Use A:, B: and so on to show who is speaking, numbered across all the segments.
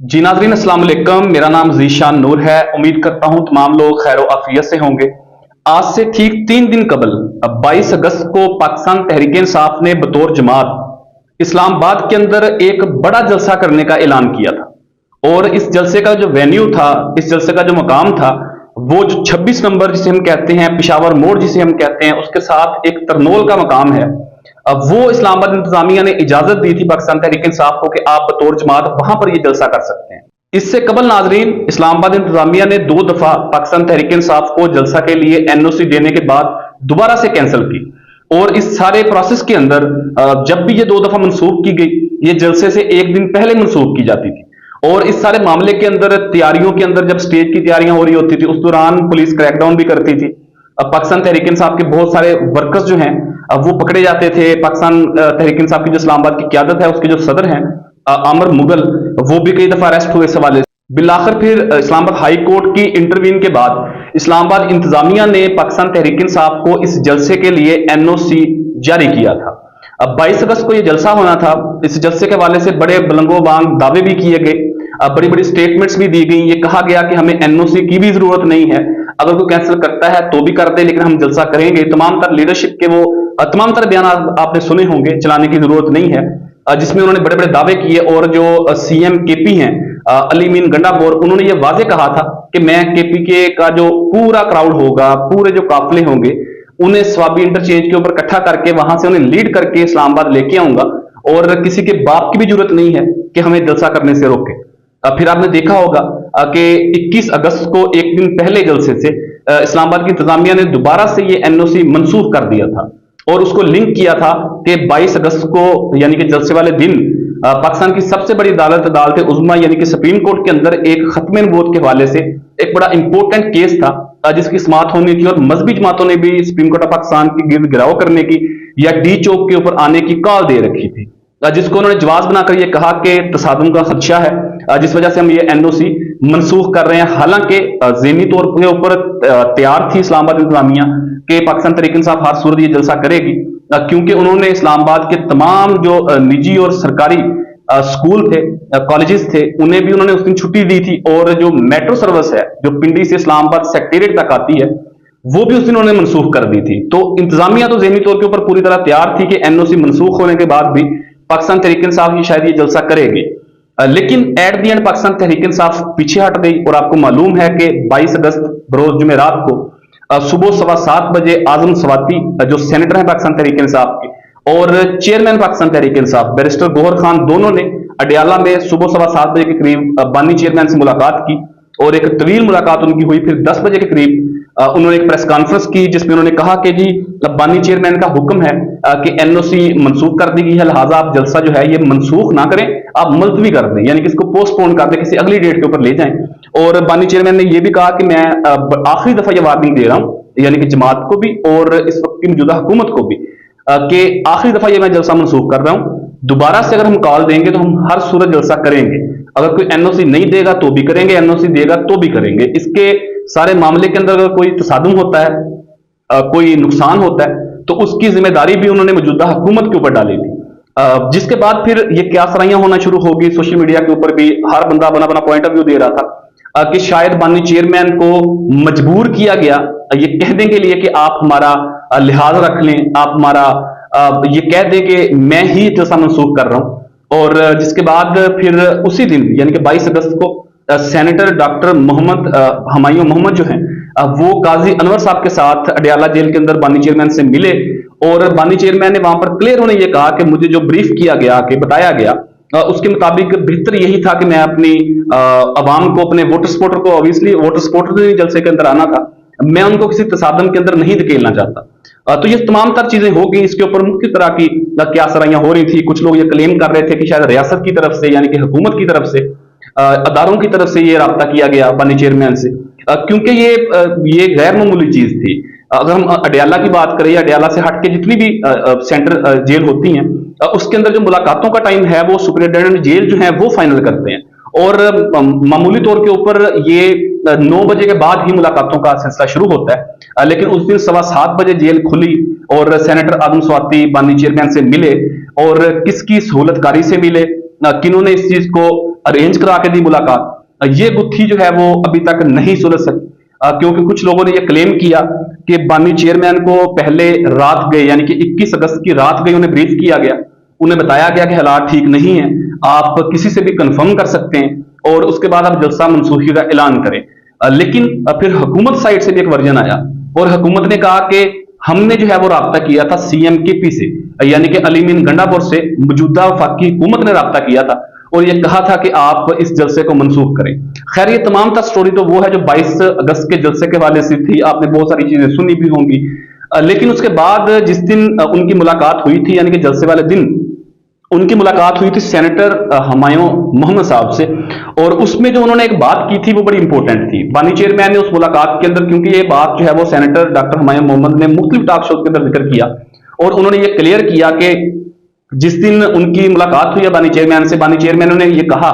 A: जी नाज़रीन अस्सलाम वालेकुम। मेरा नाम ज़ीशान नूर है। उम्मीद करता हूं तमाम लोग खैर आफियत से होंगे। आज से ठीक 3 दिन कबल 22 अगस्त को पाकिस्तान तहरीक इंसाफ ने बतौर जमात इस्लामाबाद के अंदर एक बड़ा जलसा करने का ऐलान किया था। और इस जलसे का जो वेन्यू था, इस जलसे का जो मकाम था, वो जो 26 नंबर जिसे हम कहते हैं, पिशावर मोड़ जिसे हम कहते हैं, उसके साथ एक तरनोल का मकाम है। अब वो इस्लामाबाद इंतजामिया ने इजाजत दी थी पाकिस्तान तहरीक इंसाफ को कि आप बतौर जमात वहां पर ये जलसा कर सकते हैं। इससे कबल नाजरीन इस्लामाबाद इंतजामिया ने 2 दफा पाकिस्तान तहरीक इंसाफ को जलसा के लिए एनओसी देने के बाद दोबारा से कैंसिल की। और इस सारे प्रोसेस के अंदर जब भी ये 2 दफा मनसूख की गई, ये जलसे से एक दिन पहले मनसूख की जाती थी। और इस सारे मामले के अंदर तैयारियों के अंदर जब स्टेज की तैयारियां हो रही होती थी, उस दौरान पुलिस क्रैकडाउन भी करती थी। अब पाकिस्तान तहरीक इंसाफ के बहुत सारे वर्कर्स जो हैं, अब वो पकड़े जाते थे। पाकिस्तान तहरीक इंसाफ की जो इस्लामाबाद की क्यादत है, उसके जो सदर हैं आमर मुगल, वो भी कई दफा अरेस्ट हुए इस हवाले से। बिलाखिर फिर इस्लामाबाद हाई कोर्ट की इंटरवीन के बाद इस्लामाबाद इंतजामिया ने पाकिस्तान तहरीक इंसाफ को इस जलसे के लिए एनओसी जारी किया था। अब 22 अगस्त को यह जलसा होना था। इस जलसे के हवाले से बड़े बुलंदोबांग दावे भी किए गए, बड़ी बड़ी स्टेटमेंट्स भी दी गई। ये कहा गया कि हमें एनओसी की भी जरूरत नहीं है, अगर कोई कैंसिल करता है तो भी कर दे, लेकिन हम जलसा करेंगे। तमाम तर लीडरशिप के वो तमाम तरह बयान आपने सुने होंगे, चलाने की जरूरत नहीं है, जिसमें उन्होंने बड़े बड़े दावे किए। और जो सीएम केपी हैं अली मीन गंडापुर, उन्होंने ये वाजे कहा था कि मैं केपी के का जो पूरा क्राउड होगा, पूरे जो काफिले होंगे, उन्हें स्वाबी इंटरचेंज के ऊपर इकट्ठा करके वहां से उन्हें लीड करके इस्लामाबाद लेके आऊंगा, और किसी के बाप की भी जरूरत नहीं है कि हमें जलसा करने से रोके। फिर आपने देखा होगा कि 21 अगस्त को एक दिन पहले जलसे से इस्लामाबाद की इंतजामिया ने दोबारा से ये एनओसी मंसूख कर दिया था, और उसको लिंक किया था कि 22 अगस्त को यानी कि जलसे वाले दिन पाकिस्तान की सबसे बड़ी अदालत अदालत उज़्मा यानी कि सुप्रीम कोर्ट के अंदर एक खत्म नबूवत के हवाले से एक बड़ा इंपॉर्टेंट केस था, जिसकी समाअत होनी थी। और मजहबी जमातों ने भी सुप्रीम कोर्ट ऑफ पाकिस्तान की गिरद गिराव करने की या डी चौक के ऊपर आने की कॉल दे रखी थी, जिसको उन्होंने जवाब बनाकर यह कहा कि तसादुम का खदशा है, जिस वजह से हम ये एनओसी मनसूख कर रहे हैं। हालांकि ज़हनी तौर के ऊपर तैयार थी इस्लामाबाद इंतजामिया कि पाकिस्तान तहरीक इंसाफ हर सूरत ये जलसा करेगी, क्योंकि उन्होंने इस्लामाबाद के तमाम जो निजी और सरकारी स्कूल थे, कॉलेजेस थे, उन्हें भी उन्होंने उस दिन छुट्टी दी थी। और जो मेट्रो सर्विस है जो पिंडी से इस्लामाबाद सेक्रेटेरिएट तक आती है, वो भी उस दिन उन्होंने मनसूख कर दी थी। तो इंतजामिया तो ज़हनी तौर के ऊपर पूरी तरह तैयार थी कि एनओसी मनसूख होने के बाद भी पाकिस्तान तहरीक इंसाफ ही शायद ये जलसा करेगी। लेकिन at the and Pakistan Tehreek Insaf पीछे हट गई। और आपको मालूम है कि 22 अगस्त बरोज जुमेरात को सुबह 7:15 बजे आजम सवाती जो सेनेटर हैं पाकिस्तान तहरीक इंसाफ के और चेयरमैन पाकिस्तान तहरीक इंसाफ बैरिस्टर गौहर खान, दोनों ने अडयाला में सुबह 7:15 बजे के करीब बानी चेयरमैन से मुलाकात की, और एक तवील मुलाकात उनकी हुई। फिर 10 बजे के करीब उन्होंने एक प्रेस कॉन्फ्रेंस की, जिसमें उन्होंने कहा कि जी बानी चेयरमैन का हुक्म है कि एनओसी मनसूख कर दी गई है, लिहाजा आप जलसा जो है ये मनसूख ना करें, आप मुलतवी कर दें, यानी कि इसको पोस्टपोन कर दें, किसी अगली डेट के ऊपर ले जाएं। और बानी चेयरमैन ने यह भी कहा कि मैं आखिरी दफा यह वार्निंग दे रहा हूं, यानी कि जमात को भी और इस वक्त की मौजूदा हुकूमत को भी, कि आखिरी दफा ये मैं जलसा मनसूख कर रहा हूं। दोबारा से अगर हम कॉल देंगे तो हम हर सूरत जलसा करेंगे। अगर कोई एनओसी नहीं देगा तो भी करेंगे, एनओसी देगा तो भी करेंगे। इसके सारे मामले के अंदर अगर कोई तसादुम होता है, कोई नुकसान होता है, तो उसकी जिम्मेदारी भी उन्होंने मौजूदा हुकूमत के ऊपर डाली थी। जिसके बाद फिर ये क्या सराइयां होना शुरू होगी, सोशल मीडिया के ऊपर भी हर बंदा अपना अपना पॉइंट ऑफ व्यू दे रहा था कि शायद बानी चेयरमैन को मजबूर किया गया ये कहने के लिए कि आप हमारा लिहाज रख लें, आप हमारा ये कह दें कि मैं ही जलसा मनसूख कर रहा हूं। और जिसके बाद फिर उसी दिन यानी कि 22 अगस्त को सेनेटर डॉक्टर मोहम्मद हमायूं मोहम्मद जो हैं, वो काजी अनवर साहब के साथ अडयाला जेल के अंदर बानी चेयरमैन से मिले। और बानी चेयरमैन ने वहां पर क्लियर उन्हें यह कहा कि मुझे जो ब्रीफ किया गया, कि बताया गया, उसके मुताबिक बेहतर यही था कि मैं अपनी अवाम को, अपने वोटर सपोर्टर को, ऑब्वियसली वोटर सपोर्टर ने जलसे के अंदर आना था, मैं उनको किसी तसादम के अंदर नहीं धकेलना चाहता। तो ये तमाम तर चीजें हो गई। इसके ऊपर मुख्य तरह की क्या सराइयां हो रही थी। कुछ लोग ये क्लेम कर रहे थे कि शायद रियासत की तरफ से यानी कि हुकूमत की तरफ से, अदारों की तरफ से ये राब्ता किया गया बानी चेयरमैन से, क्योंकि ये गैर मामूली चीज थी। अगर हम अडयाला की बात करें, अडयाला से हट के जितनी भी सेंटर जेल होती हैं, उसके अंदर जो मुलाकातों का टाइम है वो सुपरिटेंडेंट जेल जो है वो फाइनल करते हैं। और मामूली तौर के ऊपर ये 9 बजे के बाद ही मुलाकातों का सिलसिला शुरू होता है, लेकिन उस दिन 7:15 बजे जेल खुली और सेनेटर आजम स्वाति बानी चेयरमैन से मिले, और किसकी सहूलतकारी से मिले, किन्होंने इस चीज को अरेंज करा के दी मुलाकात, ये गुत्थी जो है वो अभी तक नहीं सुलझ सकी। क्योंकि कुछ लोगों ने ये क्लेम किया कि बानी चेयरमैन को पहले रात गए, यानी कि 21 अगस्त की रात गई, उन्हें ब्रीफ किया गया, उन्हें बताया गया कि हालात ठीक नहीं है, आप किसी से भी कंफर्म कर सकते हैं और उसके बाद आप जलसा मनसूखी का ऐलान करें। लेकिन फिर हुकूमत साइड से भी एक वर्जन आया और हुकूमत ने कहा कि हमने जो है वो राब्ता किया था CMKP से, यानी कि अली मीन गंडापुर से मौजूदा वफाकी हुकूमत ने राब्ता किया था और ये कहा था कि आप इस जलसे को मनसूख करें। खैर ये तमाम था स्टोरी तो वो है जो 22 अगस्त के जलसे के हवाले से थी, आपने बहुत सारी चीजें सुनी भी होंगी। लेकिन उसके बाद जिस दिन उनकी मुलाकात हुई थी, यानी कि जलसे वाले दिन उनकी मुलाकात हुई थी सेनेटर हुमायूं मोहम्मद साहब से, और उसमें जो उन्होंने एक बात की थी वो बड़ी इंपॉर्टेंट थी। बानी चेयरमैन ने उस मुलाकात के अंदर, क्योंकि ये बात जो है वो सेनेटर डॉक्टर हुमायूं मोहम्मद ने मुख्तलिफ टॉक शो के अंदर जिक्र किया और उन्होंने ये क्लियर किया कि जिस दिन उनकी मुलाकात हुई है बानी चेयरमैन से, बानी चेयरमैन ने ये कहा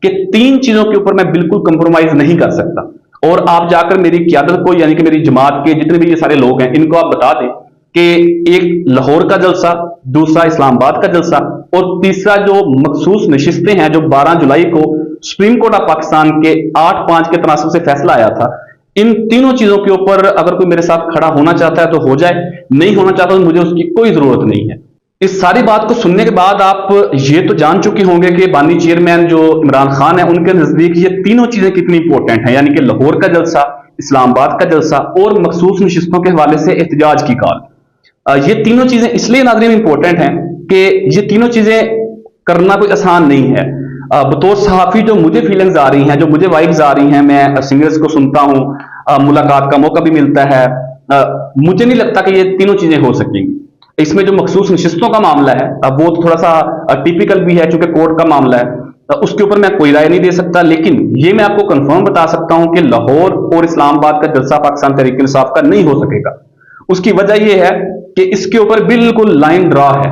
A: कि 3 चीजों के ऊपर मैं बिल्कुल कंप्रोमाइज नहीं कर सकता और आप जाकर मेरी क़यादत को, यानी कि मेरी जमात के जितने भी ये सारे लोग हैं, इनको आप बता दें कि एक लाहौर का जलसा, दूसरा इस्लामाबाद का जलसा और तीसरा जो मखसूस नशिस्तें हैं जो 12 जुलाई को सुप्रीम कोर्ट ऑफ पाकिस्तान के 8-5 के तनासब से फैसला आया था, इन तीनों चीजों के ऊपर अगर कोई मेरे साथ खड़ा होना चाहता है तो हो जाए, नहीं होना चाहता तो मुझे उसकी कोई जरूरत नहीं है। इस सारी बात को सुनने के बाद आप ये तो जान चुके होंगे कि बानी चेयरमैन जो इमरान खान है उनके नजदीक ये तीनों चीजें कितनी इंपॉर्टेंट हैं, यानी कि लाहौर का जलसा, इस्लामाबाद का जलसा और मखसूस नशिस्तों के हवाले से एहतजाज की कॉल। ये तीनों चीजें इसलिए नाज़रीन इंपॉर्टेंट हैं कि ये तीनों चीजें करना कोई आसान नहीं है। बतौर सहाफी जो मुझे फीलिंग्स आ रही हैं, जो मुझे वाइब्स आ रही हैं, मैं सीनियर्स को सुनता हूं, मुलाकात का मौका भी मिलता है, मुझे नहीं लगता कि ये तीनों चीजें हो सकेंगी। इसमें जो मखसूस नशिस्तों का मामला है वो तो थोड़ा सा टिपिकल भी है, चूंकि कोर्ट का मामला है, उसके ऊपर मैं कोई राय नहीं दे सकता, लेकिन ये मैं आपको कंफर्म बता सकता हूं कि लाहौर और इस्लामाबाद का जलसा पाकिस्तान तहरीक इंसाफ का नहीं हो सकेगा। उसकी वजह यह है कि इसके ऊपर बिल्कुल लाइन ड्रा है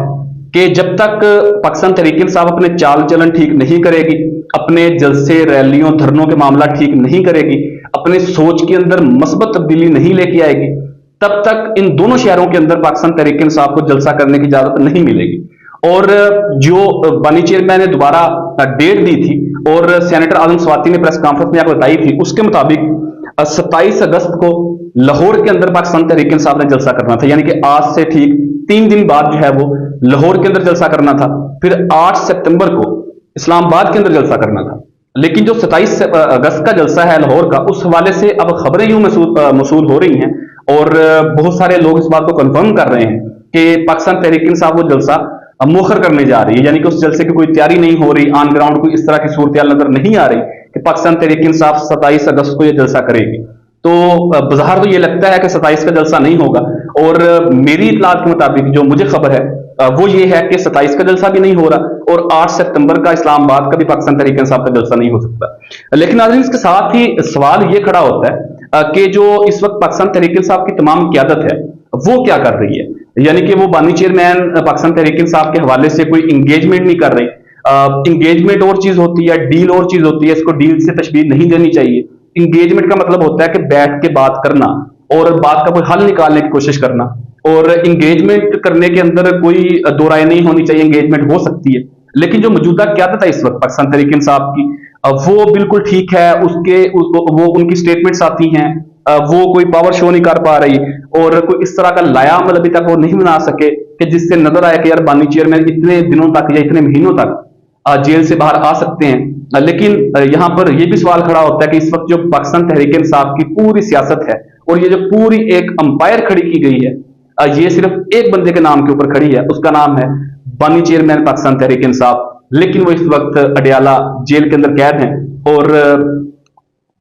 A: कि जब तक पाकिस्तान तहरीक इंसाफ अपने चाल चलन ठीक नहीं करेगी, अपने जलसे, रैलियों, धरनों के मामला ठीक नहीं करेगी, अपने सोच के अंदर मस्बत तब्दीली नहीं लेके आएगी, तब तक इन दोनों शहरों के अंदर पाकिस्तान तहरीक इंसाफ को जलसा करने की इजाजत नहीं मिलेगी। और जो बानी चेयरमैन ने दोबारा डेट दी थी और सेनेटर आजम स्वाति ने प्रेस कॉन्फ्रेंस में आपको बताई थी, उसके मुताबिक 27 अगस्त को लाहौर के अंदर पाकिस्तान तहरीक इंसाफ ने जलसा करना था, यानी कि आज से ठीक 3 दिन बाद जो है वो लाहौर के अंदर जलसा करना था। फिर 8 सितंबर को इस्लामाबाद के अंदर जलसा करना था। लेकिन जो 27 अगस्त का जलसा है लाहौर का, उस हवाले से अब खबरें यूं मसूल हो रही हैं और बहुत सारे लोग इस बात को कंफर्म कर रहे हैं कि पाकिस्तान तहरीक इंसाफ वो जलसा मुखर करने जा रही है, यानी कि उस जलसे की कोई तैयारी नहीं हो रही, ऑन ग्राउंड कोई इस तरह की सूरत नजर नहीं आ रही कि पाकिस्तान तहरीक इंसाफ 27 अगस्त को यह जलसा करेगी। तो बाहर तो ये लगता है कि 27 का जलसा नहीं होगा और मेरी इतलात के मुताबिक जो मुझे खबर है वो ये है कि 27 का जलसा भी नहीं हो रहा और 8 सितंबर का इस्लामाबाद का भी पाकिस्तान तहरीक इंसाफ का जलसा नहीं हो सकता। लेकिन नाज़रीन इसके साथ ही सवाल ये खड़ा होता है कि जो इस वक्त पाकिस्तान तहरीक इंसाफ की तमाम क़यादत है वो क्या कर रही है, यानी कि वो बानी चेयरमैन पाकिस्तान तहरीक इंसाफ के हवाले से कोई इंगेजमेंट नहीं कर रही। इंगेजमेंट और चीज होती है, डील और चीज होती है, इसको डील से तशबीह नहीं देनी चाहिए। इंगेजमेंट का मतलब होता है कि बैठ के बात करना और बात का कोई हल निकालने की कोशिश करना, और इंगेजमेंट करने के अंदर कोई दो राय नहीं होनी चाहिए, इंगेजमेंट हो सकती है। लेकिन जो मौजूदा क़यादत है इस वक्त पाकिस्तान तहरीक इंसाफ की, वो बिल्कुल ठीक है, वो उनकी स्टेटमेंट्स आती हैं, वो कोई पावर शो नहीं कर पा रही और कोई इस तरह का लाया अमल अभी तक वो नहीं बना सके कि जिससे नजर आए कि यार बानी चेयरमैन इतने दिनों तक या इतने महीनों तक जेल से बाहर आ सकते हैं। लेकिन यहां पर यह भी सवाल खड़ा होता है कि इस वक्त जो पाकिस्तान तहरीक इंसाफ की पूरी सियासत है और ये जो पूरी एक अंपायर खड़ी की गई है, ये सिर्फ एक बंदे के नाम के ऊपर खड़ी है, उसका नाम है बानी चेयरमैन पाकिस्तान तहरीक इंसाफ। लेकिन वो इस वक्त अडयाला जेल के अंदर कैद हैं और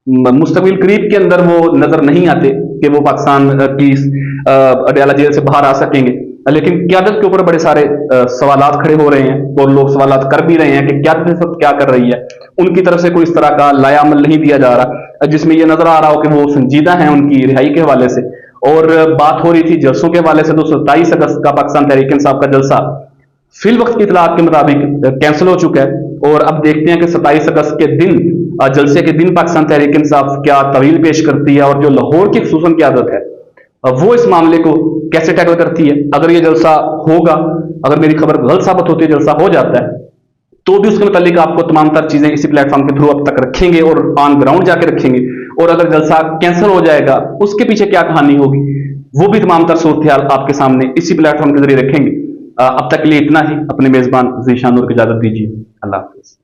A: मुस्तकबिल करीब के अंदर वो नजर नहीं आते कि वो पाकिस्तान की अडयाला जेल से बाहर आ सकेंगे। लेकिन क़यादत के ऊपर बड़े सारे सवालात खड़े हो रहे हैं और लोग सवालात कर भी रहे हैं कि क़यादत इस वक्त क्या कर रही है। उनकी तरफ से कोई इस तरह का लाया अमल नहीं दिया जा रहा जिसमें यह नजर आ रहा हो कि वो संजीदा हैं उनकी रिहाई के हवाले से। और बात हो रही थी जलसों के हवाले से, तो 27 अगस्त का पाकिस्तान तहरीक इंसाफ का जलसा फिल वक्त की इतलात के मुताबिक कैंसिल हो चुका है और अब देखते हैं कि 27 अगस्त के दिन, जलसे के दिन, पाकिस्तान तहरीक इंसाफ क्या तवील पेश करती है और जो लाहौर की खुसूसन क़यादत है वो इस मामले को कैसे टैकल करती है। अगर ये जलसा होगा, अगर मेरी खबर गलत साबित होती है, जलसा हो जाता है, तो भी उसके मुतालिक आपको तमाम तर चीजें इसी प्लेटफॉर्म के थ्रू अब तक रखेंगे और ऑन ग्राउंड जाके रखेंगे। और अगर जलसा कैंसिल हो जाएगा उसके पीछे क्या कहानी होगी वो भी तमाम तर सूरत हाल आपके सामने इसी प्लेटफॉर्म के जरिए रखेंगे। अब तक के लिए इतना ही। अपने मेजबान ज़ीशान नूर को इजाजत दीजिए। अल्लाह हाफिज।